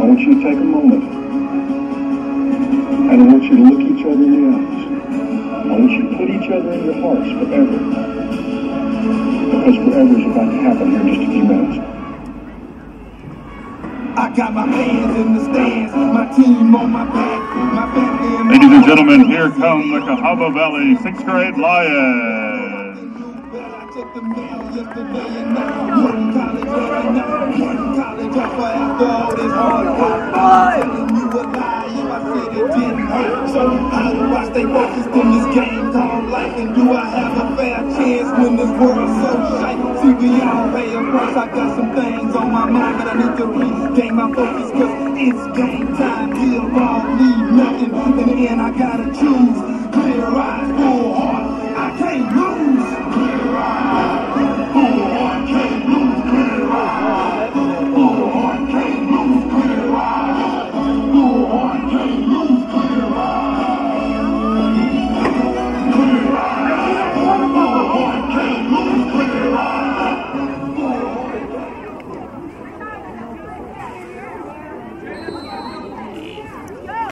want you to take a moment, and I want you to look each other in the eyes. I want you to put each other in your hearts forever, because forever is about to happen here in just a few minutes. I got my fans in the stands, my team on my back, my family in my Ladies and gentlemen, here come the Cahaba Valley 6th grade Lions. Check the mail yesterday and now one college right now, one college offer after all this hard work. I'm telling you a lie if I said it didn't hurt. So how do I stay focused in this game called life? And do I have a fair chance when this world's so shite? See, we all pay a price. I got some things on my mind, but I need to regain my focus, cause it's game time. Deal all, leave nothing. In the end, I gotta choose. Clear eyes, full heart. I can't lose.